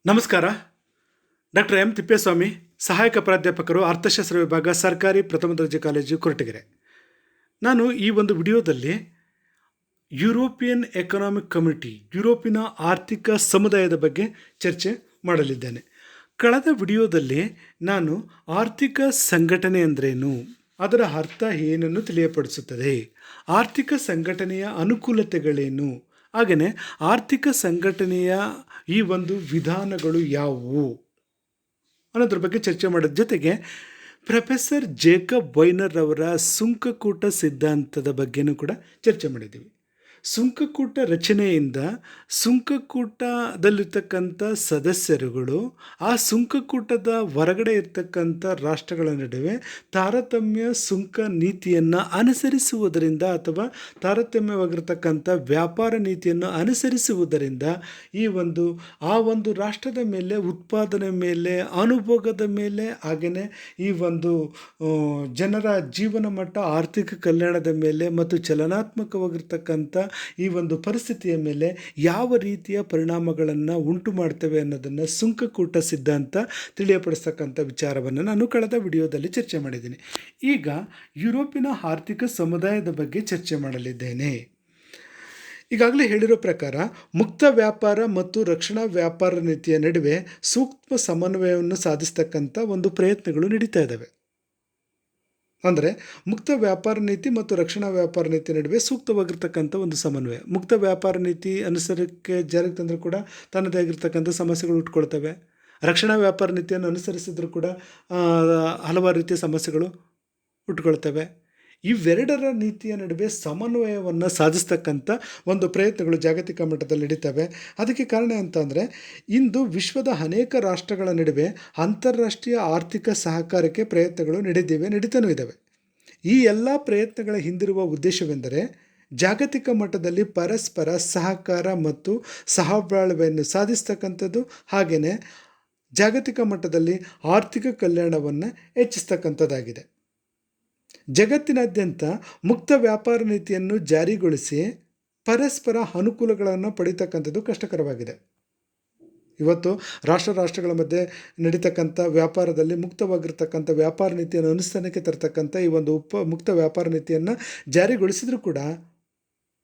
ನಮಸ್ಕಾರ. Doctor M Thippeswamy, ಸಹಾಯಕ ಪ್ರಾಧ್ಯಾಪಕರು, ಅರ್ಥಶಾಸ್ತ್ರ ವಿಭಾಗ, ಸರ್ಕಾರಿ ಪ್ರಥಮ ದರ್ಜೆ ಕಾಲೇಜು, ಕೊರಟಗೆರೆ. ನಾನು ಈ ಒಂದು ವಿಡಿಯೋದಲ್ಲಿ ಯುರೋಪಿಯನ್ ಎಕನಾಮಿಕ್ ಕಮ್ಯುನಿಟಿ, ಯುರೋಪಿನ ಆರ್ಥಿಕ ಸಮುದಾಯದ ಬಗ್ಗೆ ಚರ್ಚೆ ಮಾಡಲಿದ್ದೇನೆ. ಕಳೆದ ವಿಡಿಯೋದಲ್ಲಿ ನಾನು ಆರ್ಥಿಕ ಸಂಘಟನೆ ಅಂದ್ರೇನು, ಅದರ ಅರ್ಥ ಏನನ್ನು ತಿಳಿಯಪಡಿಸುತ್ತದೆ, ಆರ್ಥಿಕ ಸಂಘಟನೆಯ ಅನುಕೂಲತೆಗಳೇನು, ಹಾಗೆಯೇ ಆರ್ಥಿಕ ಸಂಘಟನೆಯ ಈ ಒಂದು ವಿಧಾನಗಳು ಯಾವುವು ಅನ್ನೋದ್ರ ಬಗ್ಗೆ ಚರ್ಚೆ ಮಾಡೋದ್ರ ಜೊತೆಗೆ ಪ್ರೊಫೆಸರ್ ಜೇಕಬ್ ವೈನರ್ ಅವರ ಸುಂಕಕೂಟ ಸಿದ್ಧಾಂತದ ಬಗ್ಗೆನೂ ಕೂಡ ಚರ್ಚೆ ಮಾಡಿದ್ದೀವಿ. ಸುಂಕಕೂಟ ರಚನೆಯಿಂದ ಸುಂಕಕೂಟದಲ್ಲಿರ್ತಕ್ಕಂಥ ಸದಸ್ಯರುಗಳು ಆ ಸುಂಕಕೂಟದ ಹೊರಗಡೆ ಇರ್ತಕ್ಕಂಥ ರಾಷ್ಟ್ರಗಳ ನಡುವೆ ತಾರತಮ್ಯ ಸುಂಕ ನೀತಿಯನ್ನು ಅನುಸರಿಸುವುದರಿಂದ ಅಥವಾ ತಾರತಮ್ಯವಾಗಿರ್ತಕ್ಕಂಥ ವ್ಯಾಪಾರ ನೀತಿಯನ್ನು ಅನುಸರಿಸುವುದರಿಂದ ಆ ಒಂದು ರಾಷ್ಟ್ರದ ಮೇಲೆ ಉತ್ಪಾದನೆ ಮೇಲೆ, ಅನುಭೋಗದ ಮೇಲೆ, ಹಾಗೆಯೇ ಈ ಒಂದು ಜನರ ಜೀವನ ಮಟ್ಟ, ಆರ್ಥಿಕ ಕಲ್ಯಾಣದ ಮೇಲೆ ಮತ್ತು ಚಲನಾತ್ಮಕವಾಗಿರ್ತಕ್ಕಂಥ ಈ ಒಂದು ಪರಿಸ್ಥಿತಿಯ ಮೇಲೆ ಯಾವ ರೀತಿಯ ಪರಿಣಾಮಗಳನ್ನು ಉಂಟು ಮಾಡ್ತವೆ ಅನ್ನೋದನ್ನು ಸುಂಕಕೂಟ ಸಿದ್ಧಾಂತ ತಿಳಿಯಪಡಿಸ್ತಕ್ಕಂಥ ವಿಚಾರವನ್ನು ನಾನು ಕಳೆದ ವಿಡಿಯೋದಲ್ಲಿ ಚರ್ಚೆ ಮಾಡಿದ್ದೀನಿ. ಈಗ ಯುರೋಪಿನ ಆರ್ಥಿಕ ಸಮುದಾಯದ ಬಗ್ಗೆ ಚರ್ಚೆ ಮಾಡಲಿದ್ದೇನೆ. ಈಗಾಗಲೇ ಹೇಳಿರೋ ಪ್ರಕಾರ ಮುಕ್ತ ವ್ಯಾಪಾರ ಮತ್ತು ರಕ್ಷಣಾ ವ್ಯಾಪಾರ ನೀತಿಯ ನಡುವೆ ಸೂಕ್ಷ್ಮ ಸಮನ್ವಯವನ್ನು ಸಾಧಿಸ್ತಕ್ಕಂಥ ಒಂದು ಪ್ರಯತ್ನಗಳು ನಡೀತಾ ಇದ್ದಾವೆ. ಅಂದರೆ ಮುಕ್ತ ವ್ಯಾಪಾರ ನೀತಿ ಮತ್ತು ರಕ್ಷಣಾ ವ್ಯಾಪಾರ ನೀತಿ ನಡುವೆ ಸೂಕ್ತವಾಗಿರ್ತಕ್ಕಂಥ ಒಂದು ಸಮನ್ವಯ. ಮುಕ್ತ ವ್ಯಾಪಾರ ನೀತಿ ಅನುಸರಕ್ಕೆ ಜಾರಿಗೆ ತಂದರೂ ಕೂಡ ತನ್ನದೇ ಆಗಿರ್ತಕ್ಕಂಥ ಸಮಸ್ಯೆಗಳು ಉಟ್ಕೊಳ್ತವೆ. ರಕ್ಷಣಾ ವ್ಯಾಪಾರ ನೀತಿಯನ್ನು ಅನುಸರಿಸಿದ್ರೂ ಕೂಡ ಹಲವಾರು ರೀತಿಯ ಸಮಸ್ಯೆಗಳು ಹುಟ್ಕೊಳ್ತವೆ. ಇವೆರಡರ ನೀತಿಯ ನಡುವೆ ಸಮನ್ವಯವನ್ನು ಸಾಧಿಸ್ತಕ್ಕಂಥ ಒಂದು ಪ್ರಯತ್ನಗಳು ಜಾಗತಿಕ ಮಟ್ಟದಲ್ಲಿ ನಡೀತವೆ. ಅದಕ್ಕೆ ಕಾರಣ ಅಂತಂದರೆ ಇಂದು ವಿಶ್ವದ ಅನೇಕ ರಾಷ್ಟ್ರಗಳ ನಡುವೆ ಅಂತಾರಾಷ್ಟ್ರೀಯ ಆರ್ಥಿಕ ಸಹಕಾರಕ್ಕೆ ಪ್ರಯತ್ನಗಳು ನಡೀತಾನೂ ಇದ್ದಾವೆ. ಈ ಎಲ್ಲ ಪ್ರಯತ್ನಗಳ ಹಿಂದಿರುವ ಉದ್ದೇಶವೆಂದರೆ ಜಾಗತಿಕ ಮಟ್ಟದಲ್ಲಿ ಪರಸ್ಪರ ಸಹಕಾರ ಮತ್ತು ಸಹಬಾಳ್ವೆಯನ್ನು ಸಾಧಿಸ್ತಕ್ಕಂಥದ್ದು, ಹಾಗೆಯೇ ಜಾಗತಿಕ ಮಟ್ಟದಲ್ಲಿ ಆರ್ಥಿಕ ಕಲ್ಯಾಣವನ್ನು ಹೆಚ್ಚಿಸ್ತಕ್ಕಂಥದ್ದಾಗಿದೆ. ಜಗತ್ತಿನಾದ್ಯಂತ ಮುಕ್ತ ವ್ಯಾಪಾರ ನೀತಿಯನ್ನು ಜಾರಿಗೊಳಿಸಿ ಪರಸ್ಪರ ಅನುಕೂಲಗಳನ್ನು ಪಡೀತಕ್ಕಂಥದ್ದು ಕಷ್ಟಕರವಾಗಿದೆ. ಇವತ್ತು ರಾಷ್ಟ್ರಗಳ ಮಧ್ಯೆ ನಡೀತಕ್ಕಂಥ ವ್ಯಾಪಾರದಲ್ಲಿ ಮುಕ್ತವಾಗಿರ್ತಕ್ಕಂಥ ವ್ಯಾಪಾರ ನೀತಿಯನ್ನು ಅನುಷ್ಠಾನಕ್ಕೆ ತರ್ತಕ್ಕಂಥ ಈ ಒಂದು ಮುಕ್ತ ವ್ಯಾಪಾರ ನೀತಿಯನ್ನು ಜಾರಿಗೊಳಿಸಿದರೂ ಕೂಡ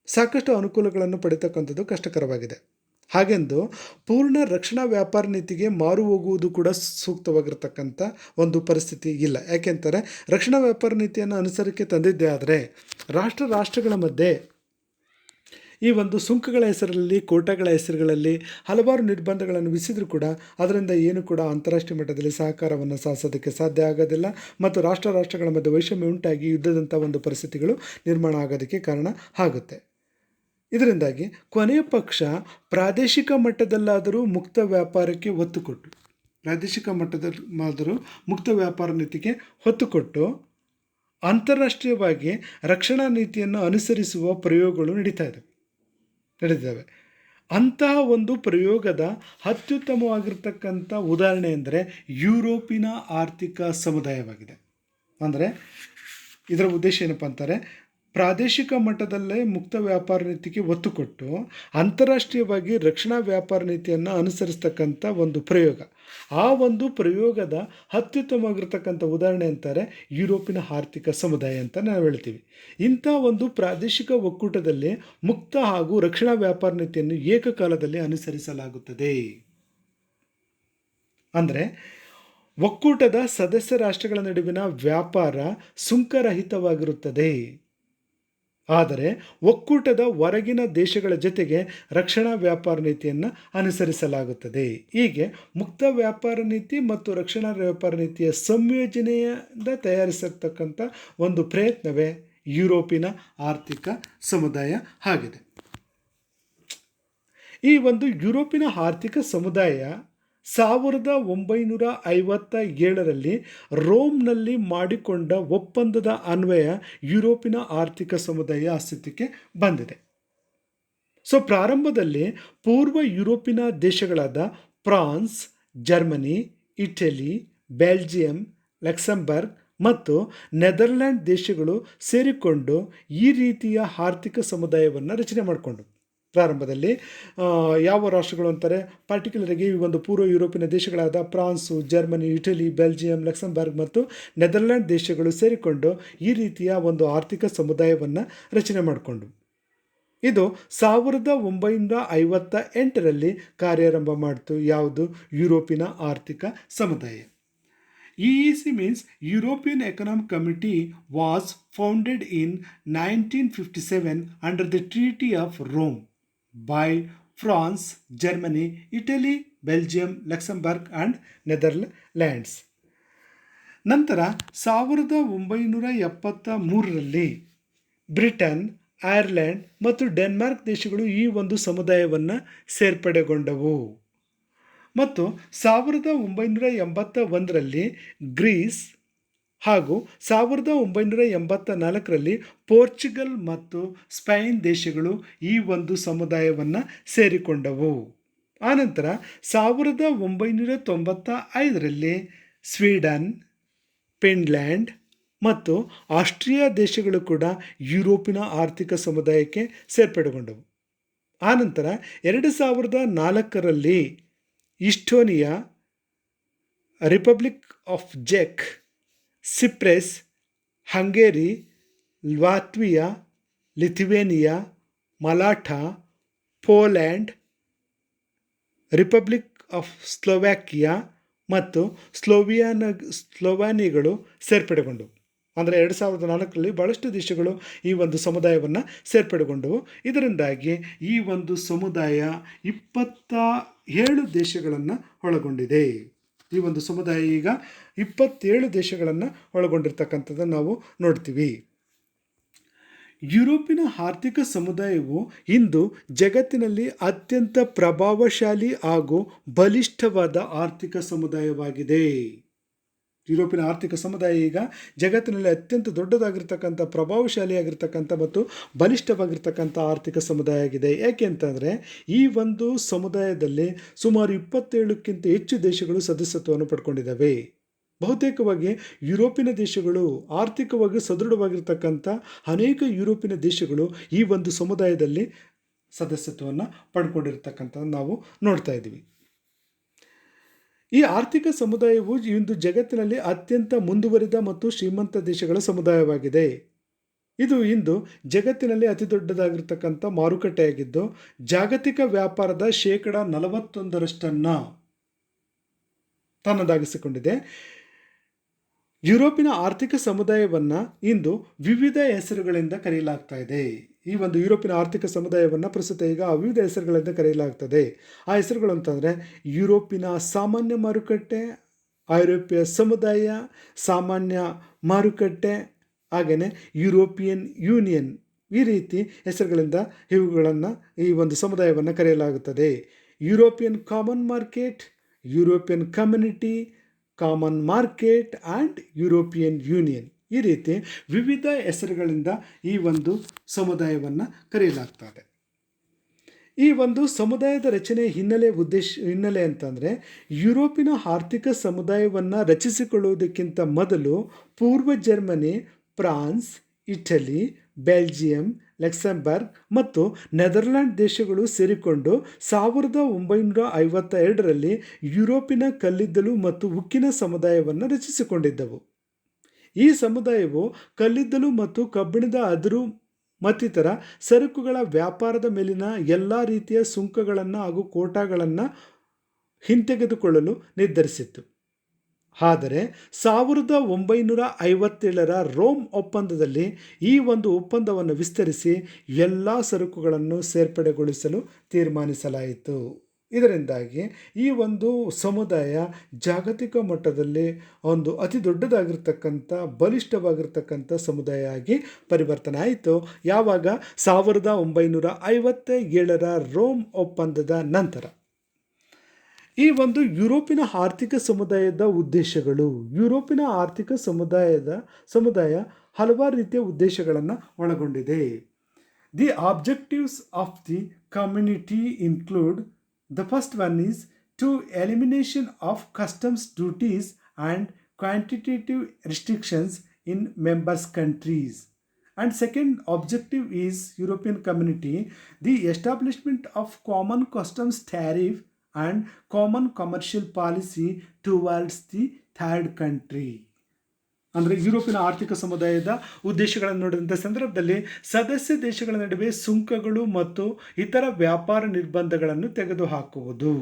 ಸಾಕಷ್ಟು ಅನುಕೂಲಗಳನ್ನು ಪಡೀತಕ್ಕಂಥದ್ದು ಕಷ್ಟಕರವಾಗಿದೆ. ಹಾಗೆಂದು ಪೂರ್ಣ ರಕ್ಷಣಾ ವ್ಯಾಪಾರ ನೀತಿಗೆ ಮಾರು ಹೋಗುವುದು ಕೂಡ ಸೂಕ್ತವಾಗಿರ್ತಕ್ಕಂಥ ಒಂದು ಪರಿಸ್ಥಿತಿ ಇಲ್ಲ. ಯಾಕೆಂದರೆ ರಕ್ಷಣಾ ವ್ಯಾಪಾರ ನೀತಿಯನ್ನು ಅನುಸರಿಕೆ ತಂದಿದ್ದೇ ಆದರೆ ರಾಷ್ಟ್ರಗಳ ಮಧ್ಯೆ ಈ ಒಂದು ಸುಂಕಗಳ ಹೆಸರಲ್ಲಿ, ಕೋಟಾಗಳ ಹೆಸರುಗಳಲ್ಲಿ ಹಲವಾರು ನಿರ್ಬಂಧಗಳನ್ನು ವಿಧಿಸಿದರೂ ಕೂಡ ಅದರಿಂದ ಏನು ಕೂಡ ಅಂತಾರಾಷ್ಟ್ರೀಯ ಮಟ್ಟದಲ್ಲಿ ಸಹಕಾರವನ್ನು ಸಾಧಿಸೋದಕ್ಕೆ ಸಾಧ್ಯ ಆಗೋದಿಲ್ಲ ಮತ್ತು ರಾಷ್ಟ್ರಗಳ ಮಧ್ಯೆ ವೈಷಮ್ಯ ಉಂಟಾಗಿ ಯುದ್ಧದಂಥ ಒಂದು ಪರಿಸ್ಥಿತಿಗಳು ನಿರ್ಮಾಣ ಆಗೋದಕ್ಕೆ ಕಾರಣ ಆಗುತ್ತೆ. ಇದರಿಂದಾಗಿ ಕೊನೆಯ ಪಕ್ಷ ಪ್ರಾದೇಶಿಕ ಮಟ್ಟದಲ್ಲಾದರೂ ಮುಕ್ತ ವ್ಯಾಪಾರಕ್ಕೆ ಒತ್ತು ಕೊಟ್ಟು, ಮುಕ್ತ ವ್ಯಾಪಾರ ನೀತಿಗೆ ಒತ್ತು ಕೊಟ್ಟು ಅಂತಾರಾಷ್ಟ್ರೀಯವಾಗಿ ರಕ್ಷಣಾ ನೀತಿಯನ್ನು ಅನುಸರಿಸುವ ಪ್ರಯೋಗಗಳು ನಡೀತವೆ. ಅಂತಹ ಒಂದು ಪ್ರಯೋಗದ ಅತ್ಯುತ್ತಮವಾಗಿರ್ತಕ್ಕಂಥ ಉದಾಹರಣೆ ಎಂದರೆ ಯುರೋಪಿನ ಆರ್ಥಿಕ ಸಮುದಾಯವಾಗಿದೆ. ಅಂದರೆ ಇದರ ಉದ್ದೇಶ ಏನಪ್ಪ ಅಂತಾರೆ, ಪ್ರಾದೇಶಿಕ ಮಟ್ಟದಲ್ಲೇ ಮುಕ್ತ ವ್ಯಾಪಾರ ನೀತಿಗೆ ಒತ್ತು ಕೊಟ್ಟು ಅಂತಾರಾಷ್ಟ್ರೀಯವಾಗಿ ರಕ್ಷಣಾ ವ್ಯಾಪಾರ ನೀತಿಯನ್ನು ಅನುಸರಿಸ್ತಕ್ಕಂಥ ಒಂದು ಪ್ರಯೋಗ. ಆ ಒಂದು ಪ್ರಯೋಗದ ಅತ್ಯುತ್ತಮವಾಗಿರ್ತಕ್ಕಂಥ ಉದಾಹರಣೆ ಅಂತಾರೆ ಯುರೋಪಿನ ಆರ್ಥಿಕ ಸಮುದಾಯ ಅಂತ ನಾವು ಹೇಳ್ತೀವಿ. ಇಂಥ ಒಂದು ಪ್ರಾದೇಶಿಕ ಒಕ್ಕೂಟದಲ್ಲಿ ಮುಕ್ತ ಹಾಗೂ ರಕ್ಷಣಾ ವ್ಯಾಪಾರ ನೀತಿಯನ್ನು ಏಕಕಾಲದಲ್ಲಿ ಅನುಸರಿಸಲಾಗುತ್ತದೆ. ಅಂದರೆ ಒಕ್ಕೂಟದ ಸದಸ್ಯ ರಾಷ್ಟ್ರಗಳ ನಡುವಿನ ವ್ಯಾಪಾರ ಸುಂಕರಹಿತವಾಗಿರುತ್ತದೆ. ಆದರೆ ಒಕ್ಕೂಟದ ಹೊರಗಿನ ದೇಶಗಳ ಜೊತೆಗೆ ರಕ್ಷಣಾ ವ್ಯಾಪಾರ ನೀತಿಯನ್ನು ಅನುಸರಿಸಲಾಗುತ್ತದೆ. ಹೀಗೆ ಮುಕ್ತ ವ್ಯಾಪಾರ ನೀತಿ ಮತ್ತು ರಕ್ಷಣಾ ವ್ಯಾಪಾರ ನೀತಿಯ ಸಂಯೋಜನೆಯಿಂದ ತಯಾರಿಸಿರ್ತಕ್ಕಂಥ ಒಂದು ಪ್ರಯತ್ನವೇ ಯುರೋಪಿನ ಆರ್ಥಿಕ ಸಮುದಾಯ ಆಗಿದೆ. ಈ ಒಂದು ಯುರೋಪಿನ ಆರ್ಥಿಕ ಸಮುದಾಯ 1957ರಲ್ಲಿ ರೋಮ್ನಲ್ಲಿ ಮಾಡಿಕೊಂಡ ಒಪ್ಪಂದದ ಅನ್ವಯ ಯುರೋಪಿನ ಆರ್ಥಿಕ ಸಮುದಾಯ ಅಸ್ತಿತ್ವಕ್ಕೆ ಬಂದಿದೆ. ಪ್ರಾರಂಭದಲ್ಲಿ ಪೂರ್ವ ಯುರೋಪಿನ ದೇಶಗಳಾದ France, Germany, Italy, Belgium, Luxembourg ಮತ್ತು ನೆದರ್ಲ್ಯಾಂಡ್ ದೇಶಗಳು ಸೇರಿಕೊಂಡು ಈ ರೀತಿಯ ಆರ್ಥಿಕ ಸಮುದಾಯವನ್ನು ರಚನೆ ಮಾಡಿಕೊಂಡು ಪ್ರಾರಂಭದಲ್ಲಿ ಯಾವ ರಾಷ್ಟ್ರಗಳು ಅಂತಾರೆ, ಪರ್ಟಿಕ್ಯುಲರಾಗಿ ಈ ಒಂದು ಪೂರ್ವ ಯುರೋಪಿನ ದೇಶಗಳಾದ France, Germany, Italy, Belgium, Luxembourg ಮತ್ತು ನೆದರ್ಲ್ಯಾಂಡ್ ದೇಶಗಳು ಸೇರಿಕೊಂಡು ಈ ರೀತಿಯ ಒಂದು ಆರ್ಥಿಕ ಸಮುದಾಯವನ್ನು ರಚನೆ ಮಾಡಿಕೊಂಡು ಇದು 1958ರಲ್ಲಿ ಕಾರ್ಯಾರಂಭ ಮಾಡಿತು. ಯಾವುದು? ಯುರೋಪಿನ ಆರ್ಥಿಕ ಸಮುದಾಯ. EEC means European Economic Committee was founded in 1957 under the Treaty of Rome by France, Germany, Italy, Belgium, Luxembourg and Netherlands. ನಂತರ 1973ರಲ್ಲಿ ಬ್ರಿಟನ್, ಐರ್ಲೆಂಡ್ ಮತ್ತು ಡೆನ್ಮಾರ್ಕ್ ದೇಶಗಳು ಈ ಒಂದು ಸಮುದಾಯವನ್ನು ಸೇರ್ಪಡೆಗೊಂಡವು. ಮತ್ತು 1981ರಲ್ಲಿ ಗ್ರೀಸ್ ಹಾಗೂ 1984ರಲ್ಲಿ ಪೋರ್ಚುಗಲ್ ಮತ್ತು ಸ್ಪೇನ್ ದೇಶಗಳು ಈ ಒಂದು ಸಮುದಾಯವನ್ನು ಸೇರಿಕೊಂಡವು. ಆನಂತರ 1995ರಲ್ಲಿ ಸ್ವೀಡನ್, ಫಿನ್ಲ್ಯಾಂಡ್ ಮತ್ತು ಆಸ್ಟ್ರಿಯಾ ದೇಶಗಳು ಕೂಡ ಯುರೋಪಿನ ಆರ್ಥಿಕ ಸಮುದಾಯಕ್ಕೆ ಸೇರ್ಪಡೆಗೊಂಡವು. ಆನಂತರ 2004ರಲ್ಲಿ ಈಸ್ಟೋನಿಯಾ, ರಿಪಬ್ಲಿಕ್ ಆಫ್ ಚೆಕ್, Cyprus, Hungary, Latvia, Lithuania, Malta, Poland, Republic of Slovakia ಮತ್ತು ಸ್ಲೋವಾನಿಯಾಗಳು ಸೇರ್ಪಡೆಗೊಂಡವು. ಅಂದರೆ 2004ರಲ್ಲಿ ಭಾಳಷ್ಟು ದೇಶಗಳು ಈ ಒಂದು ಸಮುದಾಯವನ್ನು ಸೇರ್ಪಡೆಗೊಂಡವು. ಇದರಿಂದಾಗಿ ಈ ಒಂದು ಸಮುದಾಯ 27 ದೇಶಗಳನ್ನು ಒಳಗೊಂಡಿದೆ. ಈ ಒಂದು ಸಮುದಾಯ ಈಗ 27 ದೇಶಗಳನ್ನು ಒಳಗೊಂಡಿರ್ತಕ್ಕಂಥದ್ದನ್ನು ನಾವು ನೋಡ್ತೀವಿ. ಯುರೋಪಿನ ಆರ್ಥಿಕ ಸಮುದಾಯವು ಇಂದು ಜಗತ್ತಿನಲ್ಲಿ ಅತ್ಯಂತ ಪ್ರಭಾವಶಾಲಿ ಹಾಗೂ ಬಲಿಷ್ಠವಾದ ಆರ್ಥಿಕ ಸಮುದಾಯವಾಗಿದೆ. ಯುರೋಪಿನ ಆರ್ಥಿಕ ಸಮುದಾಯ ಈಗ ಜಗತ್ತಿನಲ್ಲಿ ಅತ್ಯಂತ ದೊಡ್ಡದಾಗಿರ್ತಕ್ಕಂಥ, ಪ್ರಭಾವಶಾಲಿಯಾಗಿರ್ತಕ್ಕಂಥ ಮತ್ತು ಬಲಿಷ್ಠವಾಗಿರ್ತಕ್ಕಂಥ ಆರ್ಥಿಕ ಸಮುದಾಯ ಆಗಿದೆ. ಯಾಕೆ ಅಂತಂದರೆ ಈ ಒಂದು ಸಮುದಾಯದಲ್ಲಿ ಸುಮಾರು 27ಕ್ಕಿಂತ ಹೆಚ್ಚು ದೇಶಗಳು ಸದಸ್ಯತ್ವವನ್ನು ಪಡ್ಕೊಂಡಿದ್ದಾವೆ. ಬಹುತೇಕವಾಗಿ ಯುರೋಪಿನ ದೇಶಗಳು, ಆರ್ಥಿಕವಾಗಿ ಸದೃಢವಾಗಿರ್ತಕ್ಕಂಥ ಅನೇಕ ಯುರೋಪಿನ ದೇಶಗಳು ಈ ಒಂದು ಸಮುದಾಯದಲ್ಲಿ ಸದಸ್ಯತ್ವವನ್ನು ಪಡ್ಕೊಂಡಿರ್ತಕ್ಕಂಥದ್ದು ನಾವು ನೋಡ್ತಾ ಇದ್ದೀವಿ. ಈ ಆರ್ಥಿಕ ಸಮುದಾಯವು ಇಂದು ಜಗತ್ತಿನಲ್ಲಿ ಅತ್ಯಂತ ಮುಂದುವರಿದ ಮತ್ತು ಶ್ರೀಮಂತ ದೇಶಗಳ ಸಮುದಾಯವಾಗಿದೆ. ಇದು ಇಂದು ಜಗತ್ತಿನಲ್ಲಿ ಅತಿ ದೊಡ್ಡದಾಗಿರ್ತಕ್ಕಂಥ ಮಾರುಕಟ್ಟೆಯಾಗಿದ್ದು ಜಾಗತಿಕ ವ್ಯಾಪಾರದ 41% ತನ್ನದಾಗಿಸಿಕೊಂಡಿದೆ. ಯುರೋಪಿನ ಆರ್ಥಿಕ ಸಮುದಾಯವನ್ನು ಇಂದು ವಿವಿಧ ಹೆಸರುಗಳಿಂದ ಕರೆಯಲಾಗ್ತಾ ಇದೆ. ಈ ಒಂದು ಯುರೋಪಿನ ಆರ್ಥಿಕ ಸಮುದಾಯವನ್ನು ಪ್ರಸ್ತುತ ಈಗ ವಿವಿಧ ಹೆಸರುಗಳಿಂದ ಕರೆಯಲಾಗ್ತದೆ. ಆ ಹೆಸರುಗಳು ಅಂತಂದರೆ ಯುರೋಪಿನ ಸಾಮಾನ್ಯ ಮಾರುಕಟ್ಟೆ, ಐರೋಪ್ಯ ಸಮುದಾಯ, ಸಾಮಾನ್ಯ ಮಾರುಕಟ್ಟೆ, ಹಾಗೆಯೇ ಯುರೋಪಿಯನ್ ಯೂನಿಯನ್. ಈ ರೀತಿ ಹೆಸರುಗಳಿಂದ ಈ ಒಂದು ಸಮುದಾಯವನ್ನು ಕರೆಯಲಾಗುತ್ತದೆ. European common market, European community, common market and European union. ಈ ರೀತಿ ವಿವಿಧ ಹೆಸರುಗಳಿಂದ ಈ ಒಂದು ಸಮುದಾಯವನ್ನು ಕರೆಯಲಾಗ್ತದೆ. ಈ ಒಂದು ಸಮುದಾಯದ ರಚನೆ ಹಿನ್ನೆಲೆ ಅಂತಂದರೆ ಯುರೋಪಿನ ಆರ್ಥಿಕ ಸಮುದಾಯವನ್ನು ರಚಿಸಿಕೊಳ್ಳುವುದಕ್ಕಿಂತ ಮೊದಲು ಪೂರ್ವ Germany, France, Italy, Belgium, Luxembourg ಮತ್ತು ನೆದರ್ಲ್ಯಾಂಡ್ ದೇಶಗಳು ಸೇರಿಕೊಂಡು 1952ರಲ್ಲಿ ಯುರೋಪಿನ ಕಲ್ಲಿದ್ದಲು ಮತ್ತು ಉಕ್ಕಿನ ಸಮುದಾಯವನ್ನು ರಚಿಸಿಕೊಂಡಿದ್ದವು. ಈ ಸಮುದಾಯವು ಕಲ್ಲಿದ್ದಲು ಮತ್ತು ಕಬ್ಬಿಣದ ಅದಿರು ಮತ್ತಿತರ ಸರಕುಗಳ ವ್ಯಾಪಾರದ ಮೇಲಿನ ಎಲ್ಲ ರೀತಿಯ ಸುಂಕಗಳನ್ನು ಹಾಗೂ ಕೋಟಾಗಳನ್ನು ಹಿಂತೆಗೆದುಕೊಳ್ಳಲು ನಿರ್ಧರಿಸಿತ್ತು. ಆದರೆ 1957ರ ರೋಮ್ ಒಪ್ಪಂದದಲ್ಲಿ ಈ ಒಂದು ಒಪ್ಪಂದವನ್ನು ವಿಸ್ತರಿಸಿ ಎಲ್ಲ ಸರಕುಗಳನ್ನು ಸೇರ್ಪಡೆಗೊಳಿಸಲು ತೀರ್ಮಾನಿಸಲಾಯಿತು. ಇದರಿಂದಾಗಿ ಈ ಒಂದು ಸಮುದಾಯ ಜಾಗತಿಕ ಮಟ್ಟದಲ್ಲಿ ಒಂದು ಅತಿ ದೊಡ್ಡದಾಗಿರ್ತಕ್ಕಂಥ, ಬಲಿಷ್ಠವಾಗಿರ್ತಕ್ಕಂಥ ಸಮುದಾಯ ಆಗಿ ಪರಿವರ್ತನೆ ಆಯಿತು. ಯಾವಾಗ? 1957ರ ರೋಮ್ ಒಪ್ಪಂದದ ನಂತರ. ಈ ಒಂದು ಯುರೋಪಿನ ಆರ್ಥಿಕ ಸಮುದಾಯದ ಉದ್ದೇಶಗಳು. ಯುರೋಪಿನ ಆರ್ಥಿಕ ಸಮುದಾಯ ಹಲವಾರು ರೀತಿಯ ಉದ್ದೇಶಗಳನ್ನು ಒಳಗೊಂಡಿದೆ. The objectives of the community include: the first one is to elimination of customs duties and quantitative restrictions in members countries. And second objective is European Community, the establishment of common customs tariff and common commercial policy towards the third country. ಅಂದರೆ ಯುರೋಪಿನ ಆರ್ಥಿಕ ಸಮುದಾಯದ ಉದ್ದೇಶಗಳನ್ನು ನೋಡಿದಂಥ ಸಂದರ್ಭದಲ್ಲಿ ಸದಸ್ಯ ದೇಶಗಳ ನಡುವೆ ಸುಂಕಗಳು ಮತ್ತು ಇತರ ವ್ಯಾಪಾರ ನಿರ್ಬಂಧಗಳನ್ನು ತೆಗೆದುಹಾಕುವುದು.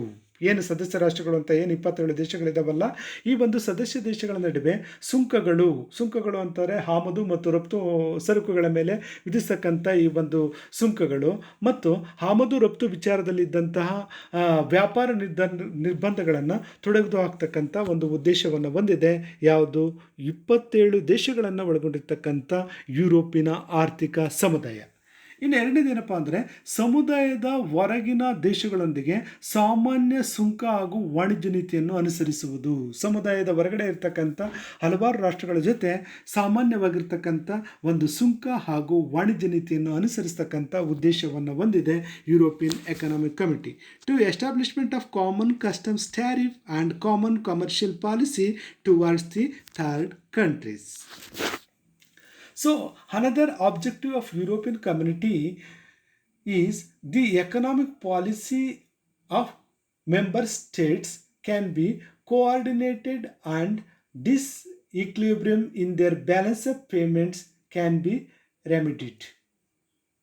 ಏನು ಸದಸ್ಯ ರಾಷ್ಟ್ರಗಳು ಅಂತ ಏನು 27 ದೇಶಗಳಿದಾವಲ್ಲ, ಈ ಒಂದು ಸದಸ್ಯ ದೇಶಗಳ ನಡುವೆ ಸುಂಕಗಳು ಅಂತಾರೆ ಆಮದು ಮತ್ತು ರಫ್ತು ಸರಕುಗಳ ಮೇಲೆ ವಿಧಿಸ್ತಕ್ಕಂಥ ಈ ಒಂದು ಸುಂಕಗಳು ಮತ್ತು ಆಮದು ರಫ್ತು ವಿಚಾರದಲ್ಲಿದ್ದಂತಹ ವ್ಯಾಪಾರ ನಿರ್ಬಂಧಗಳನ್ನು ತೊಡೆದು ಹಾಕ್ತಕ್ಕಂಥ ಒಂದು ಉದ್ದೇಶವನ್ನು ಹೊಂದಿದೆ. ಯಾವುದು? 27 ದೇಶಗಳನ್ನು ಒಳಗೊಂಡಿರ್ತಕ್ಕಂಥ ಯುರೋಪಿನ ಆರ್ಥಿಕ ಸಮುದಾಯ. ಇನ್ನು ಎರಡನೇದೇನಪ್ಪ ಅಂದರೆ ಸಮುದಾಯದ ಹೊರಗಿನ ದೇಶಗಳೊಂದಿಗೆ ಸಾಮಾನ್ಯ ಸುಂಕ ಹಾಗೂ ವಾಣಿಜ್ಯ ನೀತಿಯನ್ನು ಅನುಸರಿಸುವುದು. ಸಮುದಾಯದ ಹೊರಗಡೆ ಇರತಕ್ಕಂಥ ಹಲವಾರು ರಾಷ್ಟ್ರಗಳ ಜೊತೆ ಸಾಮಾನ್ಯವಾಗಿರ್ತಕ್ಕಂಥ ಒಂದು ಸುಂಕ ಹಾಗೂ ವಾಣಿಜ್ಯ ನೀತಿಯನ್ನು ಅನುಸರಿಸ್ತಕ್ಕಂಥ ಉದ್ದೇಶವನ್ನು ಹೊಂದಿದೆ European economic committee. To establishment of common customs tariff and common commercial policy towards the third countries. So, another objective of European Community is the economic policy of member states can be coordinated and disequilibrium in their balance of payments can be remedied.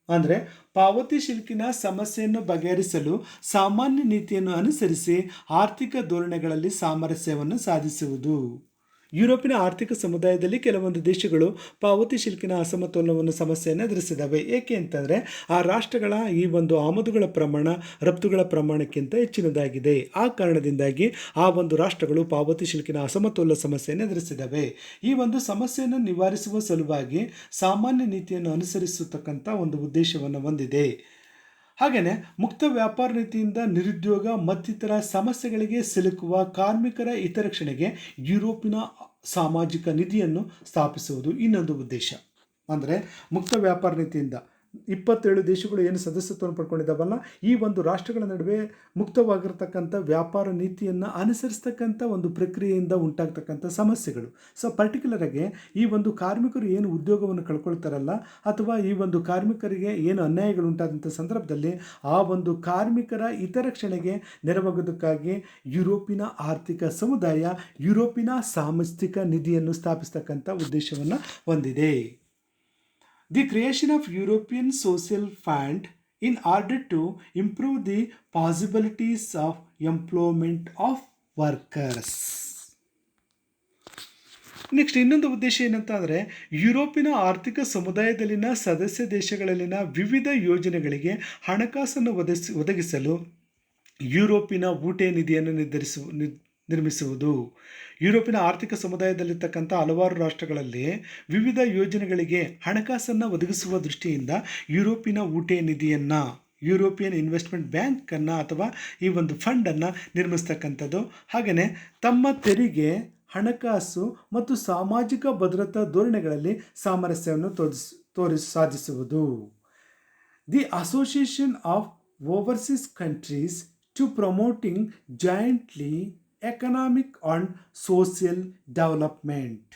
ಅಂದರೆ ಪಾವತಿ ಶಿಲ್ಕಿನ ಸಮಸ್ಯೆಯನ್ನು ಬಗೆಹರಿಸಲು ಸಾಮಾನ್ಯ ನೀತಿಯನ್ನು ಅನುಸರಿಸಿ ಆರ್ಥಿಕ ಧೋರಣೆಗಳಲ್ಲಿ ಸಾಮರಸ್ಯವನ್ನು ಸಾಧಿಸುವುದು. ಯುರೋಪಿನ ಆರ್ಥಿಕ ಸಮುದಾಯದಲ್ಲಿ ಕೆಲವೊಂದು ದೇಶಗಳು ಪಾವತಿ ಶಿಲ್ಕಿನ ಅಸಮತೋಲನವನ್ನು ಸಮಸ್ಯೆಯನ್ನು ಎದುರಿಸಿದ್ದಾವೆ. ಏಕೆ ಅಂತಂದರೆ ಆ ರಾಷ್ಟ್ರಗಳ ಈ ಒಂದು ಆಮದುಗಳ ಪ್ರಮಾಣ ರಫ್ತುಗಳ ಪ್ರಮಾಣಕ್ಕಿಂತ ಹೆಚ್ಚಿನದಾಗಿದೆ. ಆ ಕಾರಣದಿಂದಾಗಿ ಆ ಒಂದು ರಾಷ್ಟ್ರಗಳು ಪಾವತಿ ಶಿಲ್ಕಿನ ಅಸಮತೋಲನ ಸಮಸ್ಯೆಯನ್ನು ಎದುರಿಸಿದ್ದಾವೆ. ಈ ಒಂದು ಸಮಸ್ಯೆಯನ್ನು ನಿವಾರಿಸುವ ಸಲುವಾಗಿ ಸಾಮಾನ್ಯ ನೀತಿಯನ್ನು ಅನುಸರಿಸತಕ್ಕಂಥ ಒಂದು ಉದ್ದೇಶವನ್ನು ಹೊಂದಿದೆ. ಹಾಗೆಯೇ ಮುಕ್ತ ವ್ಯಾಪಾರ ನೀತಿಯಿಂದ ನಿರುದ್ಯೋಗ ಮತ್ತಿತರ ಸಮಸ್ಯೆಗಳಿಗೆ ಸಿಲುಕುವ ಕಾರ್ಮಿಕರ ಹಿತರಕ್ಷಣೆಗೆ ಯುರೋಪಿನ ಸಾಮಾಜಿಕ ನಿಧಿಯನ್ನು ಸ್ಥಾಪಿಸುವುದು ಇನ್ನೊಂದು ಉದ್ದೇಶ. ಅಂದರೆ ಮುಕ್ತ ವ್ಯಾಪಾರ ನೀತಿಯಿಂದ 27 ದೇಶಗಳು ಏನು ಸದಸ್ಯತ್ವವನ್ನು ಪಡ್ಕೊಂಡಿದ್ದಾವಲ್ಲ, ಈ ಒಂದು ರಾಷ್ಟ್ರಗಳ ನಡುವೆ ಮುಕ್ತವಾಗಿರ್ತಕ್ಕಂಥ ವ್ಯಾಪಾರ ನೀತಿಯನ್ನು ಅನುಸರಿಸ್ತಕ್ಕಂಥ ಒಂದು ಪ್ರಕ್ರಿಯೆಯಿಂದ ಉಂಟಾಗ್ತಕ್ಕಂಥ ಸಮಸ್ಯೆಗಳು. ಸೊ ಪರ್ಟಿಕ್ಯುಲರಾಗಿ ಈ ಒಂದು ಕಾರ್ಮಿಕರು ಏನು ಉದ್ಯೋಗವನ್ನು ಕಳ್ಕೊಳ್ತಾರಲ್ಲ ಅಥವಾ ಈ ಒಂದು ಕಾರ್ಮಿಕರಿಗೆ ಏನು ಅನ್ಯಾಯಗಳು ಉಂಟಾದಂಥ ಸಂದರ್ಭದಲ್ಲಿ ಆ ಒಂದು ಕಾರ್ಮಿಕರ ಹಿತರಕ್ಷಣೆಗೆ ನೆರವಾಗೋದಕ್ಕಾಗಿ ಯುರೋಪಿನ ಆರ್ಥಿಕ ಸಮುದಾಯ ಯುರೋಪಿನ ಸಾಂಸ್ಥಿಕ ನಿಧಿಯನ್ನು ಸ್ಥಾಪಿಸ್ತಕ್ಕಂಥ ಉದ್ದೇಶವನ್ನು ಹೊಂದಿದೆ. The creation of European Social Fund in order to improve the possibilities of employment of workers. Next ಇನ್ನೊಂದು ಉದ್ದೇಶ ಏನಂತ ಅಂದರೆ ಯುರೋಪಿನ ಆರ್ಥಿಕ ಸಮುದಾಯದಲ್ಲಿನ ಸದಸ್ಯ ದೇಶಗಳಲ್ಲಿನ ವಿವಿಧ ಯೋಜನೆಗಳಿಗೆ ಹಣಕಾಸನ್ನು ಒದಗಿಸಲು ಯುರೋಪಿನ ಊಟೆ ನಿಧಿಯನ್ನು ನಿರ್ಮಿಸುವುದು. ಯುರೋಪಿನ ಆರ್ಥಿಕ ಸಮುದಾಯದಲ್ಲಿರ್ತಕ್ಕಂಥ ಹಲವಾರು ರಾಷ್ಟ್ರಗಳಲ್ಲಿ ವಿವಿಧ ಯೋಜನೆಗಳಿಗೆ ಹಣಕಾಸನ್ನು ಒದಗಿಸುವ ದೃಷ್ಟಿಯಿಂದ ಯುರೋಪಿನ ಊಟೆ ನಿಧಿಯನ್ನು ಯುರೋಪಿಯನ್ ಇನ್ವೆಸ್ಟ್ಮೆಂಟ್ ಬ್ಯಾಂಕನ್ನು ಅಥವಾ ಈ ಒಂದು ಫಂಡನ್ನು ನಿರ್ಮಿಸ್ತಕ್ಕಂಥದ್ದು. ಹಾಗೆಯೇ ತಮ್ಮ ತೆರಿಗೆ ಹಣಕಾಸು ಮತ್ತು ಸಾಮಾಜಿಕ ಭದ್ರತಾ ಧೋರಣೆಗಳಲ್ಲಿ ಸಾಮರಸ್ಯವನ್ನು ಸಾಧಿಸುವುದು. The association of overseas countries to promoting jointly economic and social development.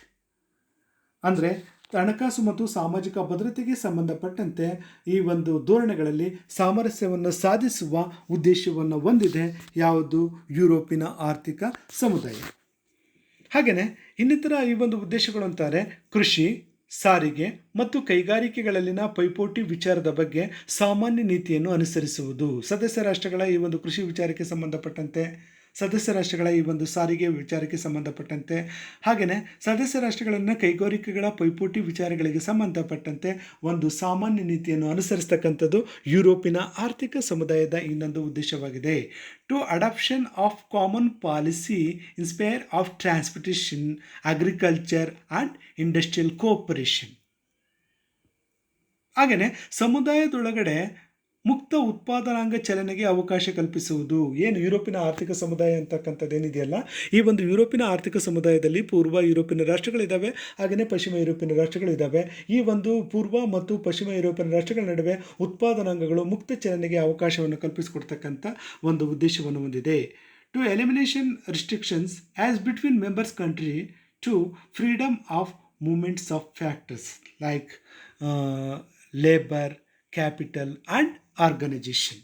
ಅಂದರೆ ಹಣಕಾಸು ಮತ್ತು ಸಾಮಾಜಿಕ ಭದ್ರತೆಗೆ ಸಂಬಂಧಪಟ್ಟಂತೆ ಈ ಒಂದು ಧೋರಣೆಗಳಲ್ಲಿ ಸಾಮರಸ್ಯವನ್ನು ಸಾಧಿಸುವ ಉದ್ದೇಶವನ್ನು ಹೊಂದಿದೆ ಯಾವುದು? ಯುರೋಪಿನ ಆರ್ಥಿಕ ಸಮುದಾಯ. ಹಾಗೆಯೇ ಇನ್ನಿತರ ಈ ಒಂದು ಉದ್ದೇಶಗಳು ಅಂತಾರೆ ಕೃಷಿ, ಸಾರಿಗೆ ಮತ್ತು ಕೈಗಾರಿಕೆಗಳಲ್ಲಿನ ಪೈಪೋಟಿ ವಿಚಾರದ ಬಗ್ಗೆ ಸಾಮಾನ್ಯ ನೀತಿಯನ್ನು ಅನುಸರಿಸುವುದು. ಸದಸ್ಯ ರಾಷ್ಟ್ರಗಳ ಈ ಒಂದು ಕೃಷಿ ವಿಚಾರಕ್ಕೆ ಸಂಬಂಧಪಟ್ಟಂತೆ, ಸದಸ್ಯ ರಾಷ್ಟ್ರಗಳ ಈ ಒಂದು ಸಾರಿಗೆ ವಿಚಾರಕ್ಕೆ ಸಂಬಂಧಪಟ್ಟಂತೆ, ಹಾಗೆಯೇ ಸದಸ್ಯ ರಾಷ್ಟ್ರಗಳನ್ನು ಕೈಗಾರಿಕೆಗಳ ಪೈಪೋಟಿ ವಿಚಾರಗಳಿಗೆ ಸಂಬಂಧಪಟ್ಟಂತೆ ಒಂದು ಸಾಮಾನ್ಯ ನೀತಿಯನ್ನು ಅನುಸರಿಸ್ತಕ್ಕಂಥದ್ದು ಯುರೋಪಿನ ಆರ್ಥಿಕ ಸಮುದಾಯದ ಇನ್ನೊಂದು ಉದ್ದೇಶವಾಗಿದೆ. To adoption of common policy in spare of transportation, agriculture and industrial cooperation. ಹಾಗೆಯೇ ಸಮುದಾಯದೊಳಗಡೆ ಮುಕ್ತ ಉತ್ಪಾದನಾಂಗ ಚಲನೆಗೆ ಅವಕಾಶ ಕಲ್ಪಿಸುವುದು. ಏನು ಯುರೋಪಿನ ಆರ್ಥಿಕ ಸಮುದಾಯ ಅಂತಕ್ಕಂಥದ್ದು ಏನಿದೆಯಲ್ಲ, ಈ ಒಂದು ಯುರೋಪಿನ ಆರ್ಥಿಕ ಸಮುದಾಯದಲ್ಲಿ ಪೂರ್ವ ಯುರೋಪಿನ ರಾಷ್ಟ್ರಗಳಿದ್ದಾವೆ, ಹಾಗೆಯೇ ಪಶ್ಚಿಮ ಯುರೋಪಿನ ರಾಷ್ಟ್ರಗಳಿದ್ದಾವೆ. ಈ ಒಂದು ಪೂರ್ವ ಮತ್ತು ಪಶ್ಚಿಮ ಯುರೋಪಿನ ರಾಷ್ಟ್ರಗಳ ನಡುವೆ ಉತ್ಪಾದನಾಂಗಗಳು ಮುಕ್ತ ಚಲನೆಗೆ ಅವಕಾಶವನ್ನು ಕಲ್ಪಿಸಿಕೊಡ್ತಕ್ಕಂಥ ಒಂದು ಉದ್ದೇಶವನ್ನು ಹೊಂದಿದೆ. To elimination restrictions as between members country to freedom of movements of factors like labor, capital and organization.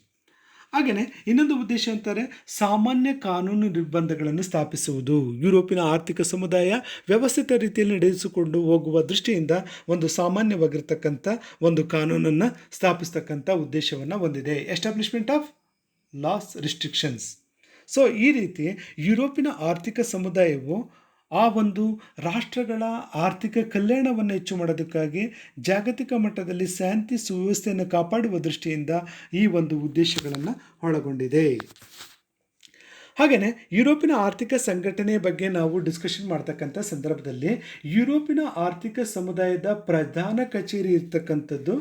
ಹಾಗೆಯೇ ಇನ್ನೊಂದು ಉದ್ದೇಶ ಅಂತಾರೆ ಸಾಮಾನ್ಯ ಕಾನೂನು ನಿರ್ಬಂಧಗಳನ್ನು ಸ್ಥಾಪಿಸುವುದು. ಯುರೋಪಿನ ಆರ್ಥಿಕ ಸಮುದಾಯ ವ್ಯವಸ್ಥಿತ ರೀತಿಯಲ್ಲಿ ನಡೆಸಿಕೊಂಡು ಹೋಗುವ ದೃಷ್ಟಿಯಿಂದ ಒಂದು ಸಾಮಾನ್ಯವಾಗಿರ್ತಕ್ಕಂಥ ಒಂದು ಕಾನೂನನ್ನು ಸ್ಥಾಪಿಸ್ತಕ್ಕಂಥ ಉದ್ದೇಶವನ್ನು ಹೊಂದಿದೆ. Establishment of loss restrictions. So ಈ ರೀತಿ ಯುರೋಪಿನ ಆರ್ಥಿಕ ಸಮುದಾಯವು ಆ ಒಂದು ರಾಷ್ಟ್ರಗಳ ಆರ್ಥಿಕ ಕಲ್ಯಾಣವನ್ನು ಹೆಚ್ಚು ಮಾಡೋದಕ್ಕಾಗಿ ಜಾಗತಿಕ ಮಟ್ಟದಲ್ಲಿ ಶಾಂತಿ ಸುವ್ಯವಸ್ಥೆಯನ್ನು ಕಾಪಾಡುವ ದೃಷ್ಟಿಯಿಂದ ಈ ಒಂದು ಉದ್ದೇಶಗಳನ್ನು ಒಳಗೊಂಡಿದೆ. ಹಾಗೆಯೇ ಯುರೋಪಿನ ಆರ್ಥಿಕ ಸಂಘಟನೆಯ ಬಗ್ಗೆ ನಾವು ಡಿಸ್ಕಷನ್ ಮಾಡ್ತಕ್ಕಂಥ ಸಂದರ್ಭದಲ್ಲಿ ಯುರೋಪಿನ ಆರ್ಥಿಕ ಸಮುದಾಯದ ಪ್ರಧಾನ ಕಚೇರಿ ಇರ್ತಕ್ಕಂಥದ್ದು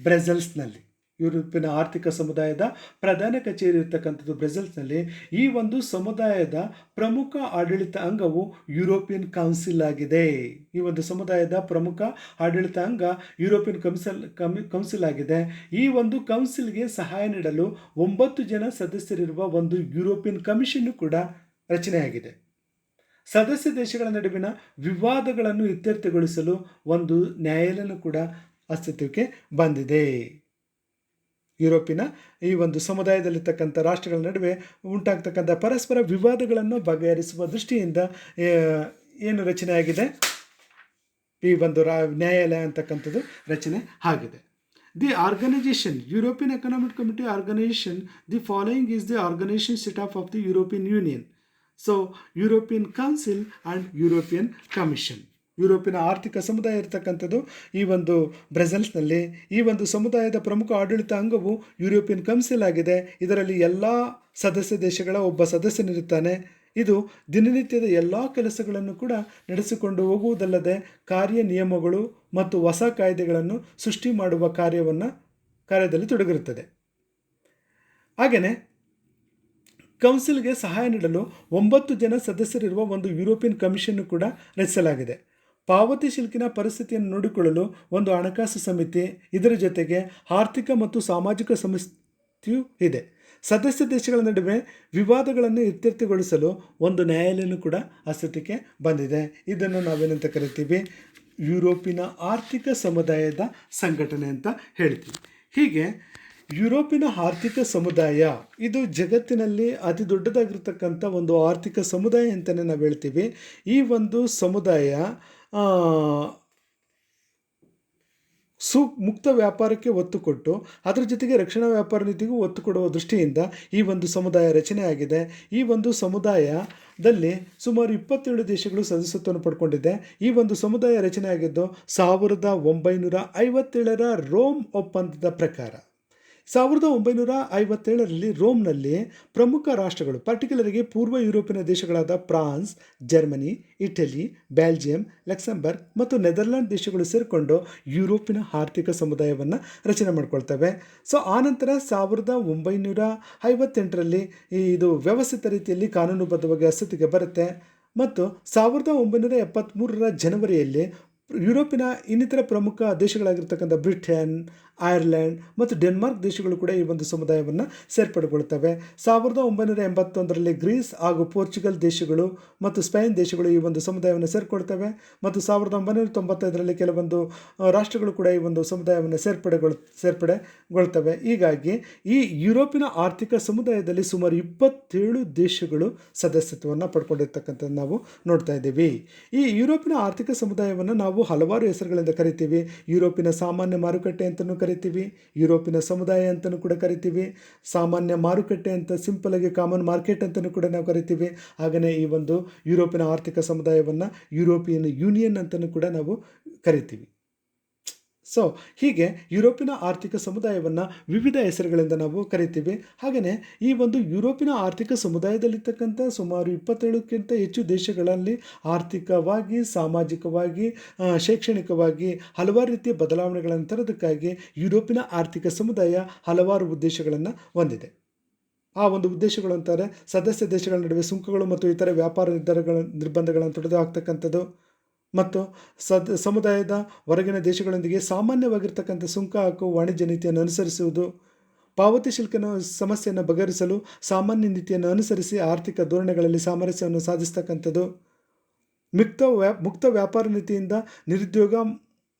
ಬ್ರಸೆಲ್ಸ್ನಲ್ಲಿ. ಯುರೋಪಿನ ಆರ್ಥಿಕ ಸಮುದಾಯದ ಪ್ರಧಾನ ಕಚೇರಿ ಇರ್ತಕ್ಕಂಥದ್ದು ಬ್ರಸೆಲ್ಸ್ನಲ್ಲಿ. ಈ ಒಂದು ಸಮುದಾಯದ ಪ್ರಮುಖ ಆಡಳಿತ ಅಂಗವು ಯುರೋಪಿಯನ್ ಕೌನ್ಸಿಲ್ ಆಗಿದೆ. ಈ ಒಂದು ಸಮುದಾಯದ ಪ್ರಮುಖ ಆಡಳಿತ ಅಂಗ ಯುರೋಪಿಯನ್ ಕೌನ್ಸಿಲ್ ಆಗಿದೆ. ಈ ಒಂದು ಕೌನ್ಸಿಲ್ಗೆ ಸಹಾಯ ನೀಡಲು 9 ಜನ ಸದಸ್ಯರಿರುವ ಒಂದು ಯುರೋಪಿಯನ್ ಕಮಿಷನ್ ಕೂಡ ರಚನೆಯಾಗಿದೆ. ಸದಸ್ಯ ದೇಶಗಳ ನಡುವಿನ ವಿವಾದಗಳನ್ನು ಇತ್ಯರ್ಥಗೊಳಿಸಲು ಒಂದು ನ್ಯಾಯಾಲಯ ಕೂಡ ಅಸ್ತಿತ್ವಕ್ಕೆ ಬಂದಿದೆ. ಯುರೋಪಿನ ಈ ಒಂದು ಸಮುದಾಯದಲ್ಲಿರ್ತಕ್ಕಂಥ ರಾಷ್ಟ್ರಗಳ ನಡುವೆ ಉಂಟಾಗ್ತಕ್ಕಂಥ ಪರಸ್ಪರ ವಿವಾದಗಳನ್ನು ಬಗೆಹರಿಸುವ ದೃಷ್ಟಿಯಿಂದ ಏನು ರಚನೆಯಾಗಿದೆ, ಈ ಒಂದು ನ್ಯಾಯಾಲಯ ಅಂತಕ್ಕಂಥದ್ದು ರಚನೆ ಆಗಿದೆ. The organisation European economic committee organisation the following is the organisation setup of the European Union. So European council and European commission. ಯುರೋಪಿನ ಆರ್ಥಿಕ ಸಮುದಾಯ ಇರತಕ್ಕಂಥದ್ದು ಈ ಒಂದು ಬ್ರಸೆಲ್ಸ್ನಲ್ಲಿ. ಈ ಒಂದು ಸಮುದಾಯದ ಪ್ರಮುಖ ಆಡಳಿತ ಅಂಗವು ಯುರೋಪಿಯನ್ ಕೌನ್ಸಿಲ್ ಆಗಿದೆ. ಇದರಲ್ಲಿ ಎಲ್ಲ ಸದಸ್ಯ ದೇಶಗಳ ಒಬ್ಬ ಸದಸ್ಯನಿರುತ್ತಾನೆ. ಇದು ದಿನನಿತ್ಯದ ಎಲ್ಲ ಕೆಲಸಗಳನ್ನು ಕೂಡ ನಡೆಸಿಕೊಂಡು ಹೋಗುವುದಲ್ಲದೆ ಕಾರ್ಯ ನಿಯಮಗಳು ಮತ್ತು ಹೊಸ ಕಾಯ್ದೆಗಳನ್ನು ಸೃಷ್ಟಿ ಮಾಡುವ ಕಾರ್ಯದಲ್ಲಿ ತೊಡಗಿರುತ್ತದೆ. ಹಾಗೆಯೇ ಕೌನ್ಸಿಲ್ಗೆ ಸಹಾಯ ನೀಡಲು 9 ಜನ ಸದಸ್ಯರಿರುವ ಒಂದು ಯುರೋಪಿಯನ್ ಕಮಿಷನ್ ಕೂಡ ರಚಿಸಲಾಗಿದೆ. ಪಾವತಿ ಶಿಲ್ಕಿನ ಪರಿಸ್ಥಿತಿಯನ್ನು ನೋಡಿಕೊಳ್ಳಲು ಒಂದು ಹಣಕಾಸು ಸಮಿತಿ, ಇದರ ಜೊತೆಗೆ ಆರ್ಥಿಕ ಮತ್ತು ಸಾಮಾಜಿಕ ಸಮಸ್ಯೆಯೂ ಇದೆ. ಸದಸ್ಯ ದೇಶಗಳ ನಡುವೆ ವಿವಾದಗಳನ್ನು ಇತ್ಯರ್ಥಗೊಳಿಸಲು ಒಂದು ನ್ಯಾಯಾಲಯ ಕೂಡ ಅಸ್ತಿತ್ವಕ್ಕೆ ಬಂದಿದೆ. ಇದನ್ನು ನಾವೇನಂತ ಕರಿತೀವಿ, ಯುರೋಪಿನ ಆರ್ಥಿಕ ಸಮುದಾಯದ ಸಂಘಟನೆ ಅಂತ ಹೇಳ್ತೀವಿ. ಹೀಗೆ ಯುರೋಪಿನ ಆರ್ಥಿಕ ಸಮುದಾಯ ಇದು ಜಗತ್ತಿನಲ್ಲಿ ಅತಿ ದೊಡ್ಡದಾಗಿರ್ತಕ್ಕಂಥ ಒಂದು ಆರ್ಥಿಕ ಸಮುದಾಯ ಅಂತಲೇ ನಾವು ಹೇಳ್ತೀವಿ. ಈ ಒಂದು ಸಮುದಾಯ ಮುಕ್ತ ವ್ಯಾಪಾರಕ್ಕೆ ಒತ್ತು ಕೊಟ್ಟು ಅದರ ಜೊತೆಗೆ ರಕ್ಷಣಾ ವ್ಯಾಪಾರ ನೀತಿಗೂ ಒತ್ತು ಕೊಡುವ ದೃಷ್ಟಿಯಿಂದ ಈ ಒಂದು ಸಮುದಾಯ ರಚನೆಯಾಗಿದೆ. ಈ ಒಂದು ಸಮುದಾಯದಲ್ಲಿ ಸುಮಾರು 27 ದೇಶಗಳು ಸದಸ್ಯತ್ವವನ್ನು ಪಡ್ಕೊಂಡಿದೆ. ಈ ಒಂದು ಸಮುದಾಯ ರಚನೆಯಾಗಿದ್ದು 1957ರ ರೋಮ್ ಒಪ್ಪಂದದ ಪ್ರಕಾರ. 1957ರಲ್ಲಿ ರೋಮ್ನಲ್ಲಿ ಪ್ರಮುಖ ರಾಷ್ಟ್ರಗಳು, ಪರ್ಟಿಕ್ಯುಲರ್ಗೆ ಪೂರ್ವ ಯುರೋಪಿನ ದೇಶಗಳಾದ France, Germany, Italy, Belgium, Luxembourg ಮತ್ತು ನೆದರ್ಲ್ಯಾಂಡ್ ದೇಶಗಳು ಸೇರಿಕೊಂಡು ಯುರೋಪಿನ ಆರ್ಥಿಕ ಸಮುದಾಯವನ್ನು ರಚನೆ ಮಾಡ್ಕೊಳ್ತವೆ. ಸೊ ಆನಂತರ 1958ರಲ್ಲಿ ಇದು ವ್ಯವಸ್ಥಿತ ರೀತಿಯಲ್ಲಿ ಕಾನೂನುಬದ್ಧವಾಗಿ ಅಸ್ತಿತ್ವಕ್ಕೆ ಬರುತ್ತೆ ಮತ್ತು 1973ರ ಜನವರಿಯಲ್ಲಿ ಯುರೋಪಿನ ಇನ್ನಿತರ ಪ್ರಮುಖ ದೇಶಗಳಾಗಿರ್ತಕ್ಕಂಥ ಬ್ರಿಟನ್, ಐರ್ಲೆಂಡ್ ಮತ್ತು ಡೆನ್ಮಾರ್ಕ್ ದೇಶಗಳು ಕೂಡ ಈ ಒಂದು ಸಮುದಾಯವನ್ನು ಸೇರ್ಪಡೆಗೊಳ್ಳುತ್ತವೆ. 1981ರಲ್ಲಿ ಗ್ರೀಸ್ ಹಾಗೂ ಪೋರ್ಚುಗಲ್ ದೇಶಗಳು ಮತ್ತು ಸ್ಪೇನ್ ದೇಶಗಳು ಈ ಒಂದು ಸಮುದಾಯವನ್ನು ಸೇರಿಕೊಳ್ತವೆ ಮತ್ತು 1995ರಲ್ಲಿ ಕೆಲವೊಂದು ರಾಷ್ಟ್ರಗಳು ಕೂಡ ಈ ಒಂದು ಸಮುದಾಯವನ್ನು ಸೇರ್ಪಡೆಗೊಳ್ತವೆ. ಹೀಗಾಗಿ ಈ ಯುರೋಪಿನ ಆರ್ಥಿಕ ಸಮುದಾಯದಲ್ಲಿ ಸುಮಾರು 27 ದೇಶಗಳು ಸದಸ್ಯತ್ವವನ್ನು ಪಡ್ಕೊಂಡಿರ್ತಕ್ಕಂಥದ್ದು ನಾವು ನೋಡ್ತಾ ಇದ್ದೀವಿ. ಈ ಯುರೋಪಿನ ಆರ್ಥಿಕ ಸಮುದಾಯವನ್ನು ನಾವು ಹಲವಾರು ಹೆಸರುಗಳಿಂದ ಕರಿತೀವಿ. ಯುರೋಪಿನ ಸಾಮಾನ್ಯ ಮಾರುಕಟ್ಟೆ ಅಂತಲೂ ಕರಿತೀವಿ, ಯುರೋಪಿನ ಸಮುದಾಯ ಅಂತಲೂ ಕೂಡ ಕರಿತೀವಿ, ಸಾಮಾನ್ಯ ಮಾರುಕಟ್ಟೆ ಅಂತ ಸಿಂಪಲ್ ಆಗಿ ಕಾಮನ್ ಮಾರ್ಕೆಟ್ ಅಂತಲೂ ಕೂಡ ನಾವು ಕರಿತೀವಿ. ಹಾಗೆಯೇ ಈ ಒಂದು ಯುರೋಪಿನ ಆರ್ಥಿಕ ಸಮುದಾಯವನ್ನು ಯುರೋಪಿಯನ್ ಯೂನಿಯನ್ ಅಂತಲೂ ಕೂಡ ನಾವು ಕರಿತೀವಿ. ಸೊ ಹೀಗೆ ಯುರೋಪಿನ ಆರ್ಥಿಕ ಸಮುದಾಯವನ್ನು ವಿವಿಧ ಹೆಸರುಗಳಿಂದ ನಾವು ಕರಿತೀವಿ. ಹಾಗೆಯೇ ಈ ಒಂದು ಯುರೋಪಿನ ಆರ್ಥಿಕ ಸಮುದಾಯದಲ್ಲಿರ್ತಕ್ಕಂಥ ಸುಮಾರು 27ಕ್ಕಿಂತ ಹೆಚ್ಚು ದೇಶಗಳಲ್ಲಿ ಆರ್ಥಿಕವಾಗಿ, ಸಾಮಾಜಿಕವಾಗಿ, ಶೈಕ್ಷಣಿಕವಾಗಿ ಹಲವಾರು ರೀತಿಯ ಬದಲಾವಣೆಗಳನ್ನು ತರೋದಕ್ಕಾಗಿ ಯುರೋಪಿನ ಆರ್ಥಿಕ ಸಮುದಾಯ ಹಲವಾರು ಉದ್ದೇಶಗಳನ್ನು ಹೊಂದಿದೆ. ಆ ಒಂದು ಉದ್ದೇಶಗಳು ಅಂತಾರೆ ಸದಸ್ಯ ದೇಶಗಳ ನಡುವೆ ಸುಂಕಗಳು ಮತ್ತು ಇತರ ವ್ಯಾಪಾರ ನಿರ್ಬಂಧಗಳನ್ನು ತೊಡೆದು ಹಾಕ್ತಕ್ಕಂಥದ್ದು ಮತ್ತು ಸಮುದಾಯದ ಹೊರಗಿನ ದೇಶಗಳೊಂದಿಗೆ ಸಾಮಾನ್ಯವಾಗಿರ್ತಕ್ಕಂಥ ಸುಂಕ ಹಾಗೂ ವಾಣಿಜ್ಯ ನೀತಿಯನ್ನು ಅನುಸರಿಸುವುದು, ಪಾವತಿ ಶುಲ್ಕನ ಸಮಸ್ಯೆಯನ್ನು ಬಗೆಹರಿಸಲು ಸಾಮಾನ್ಯ ನೀತಿಯನ್ನು ಅನುಸರಿಸಿ ಆರ್ಥಿಕ ಧೋರಣೆಗಳಲ್ಲಿ ಸಾಮರಸ್ಯವನ್ನು ಸಾಧಿಸ್ತಕ್ಕಂಥದ್ದು ಮುಕ್ತ ವ್ಯಾಪಾರ ನೀತಿಯಿಂದ ನಿರುದ್ಯೋಗ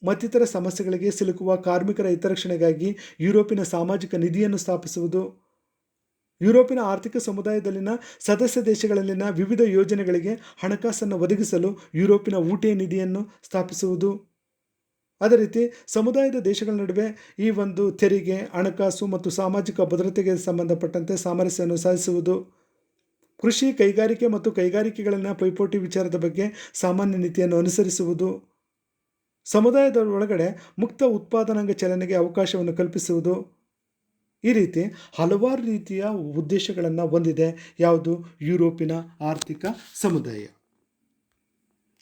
ಮತ್ತಿತರ ಸಮಸ್ಯೆಗಳಿಗೆ ಸಿಲುಕುವ ಕಾರ್ಮಿಕರ ಹಿತರಕ್ಷಣೆಗಾಗಿ ಯುರೋಪಿನ ಸಾಮಾಜಿಕ ನಿಧಿಯನ್ನು ಸ್ಥಾಪಿಸುವುದು. ಯುರೋಪಿನ ಆರ್ಥಿಕ ಸಮುದಾಯದಲ್ಲಿನ ಸದಸ್ಯ ದೇಶಗಳಲ್ಲಿನ ವಿವಿಧ ಯೋಜನೆಗಳಿಗೆ ಹಣಕಾಸನ್ನು ಒದಗಿಸಲು ಯುರೋಪಿನ ಊಟೆ ನಿಧಿಯನ್ನು ಸ್ಥಾಪಿಸುವುದು. ಅದೇ ರೀತಿ ಸಮುದಾಯದ ದೇಶಗಳ ನಡುವೆ ಈ ಒಂದು ತೆರಿಗೆ, ಹಣಕಾಸು ಮತ್ತು ಸಾಮಾಜಿಕ ಭದ್ರತೆಗೆ ಸಂಬಂಧಪಟ್ಟಂತೆ ಸಾಮರಸ್ಯವನ್ನು ಸಾಧಿಸುವುದು. ಕೃಷಿ, ಕೈಗಾರಿಕೆ ಮತ್ತು ಕೈಗಾರಿಕೆಗಳಲ್ಲಿನ ಪೈಪೋಟಿ ವಿಚಾರದ ಬಗ್ಗೆ ಸಾಮಾನ್ಯ ನೀತಿಯನ್ನು ಅನುಸರಿಸುವುದು. ಸಮುದಾಯದ ಒಳಗಡೆ ಮುಕ್ತ ಉತ್ಪಾದನಾಂಗ ಚಲನೆಗೆ ಅವಕಾಶವನ್ನು ಕಲ್ಪಿಸುವುದು. ಈ ರೀತಿ ಹಲವಾರು ರೀತಿಯ ಉದ್ದೇಶಗಳನ್ನು ಹೊಂದಿದೆ ಯಾವುದು ಯುರೋಪಿನ ಆರ್ಥಿಕ ಸಮುದಾಯ.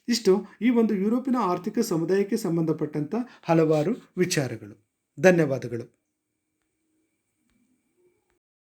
ಇಷ್ಟು ಈ ಒಂದು ಯುರೋಪಿನ ಆರ್ಥಿಕ ಸಮುದಾಯಕ್ಕೆ ಸಂಬಂಧಪಟ್ಟಂಥ ಹಲವಾರು ವಿಚಾರಗಳು. ಧನ್ಯವಾದಗಳು.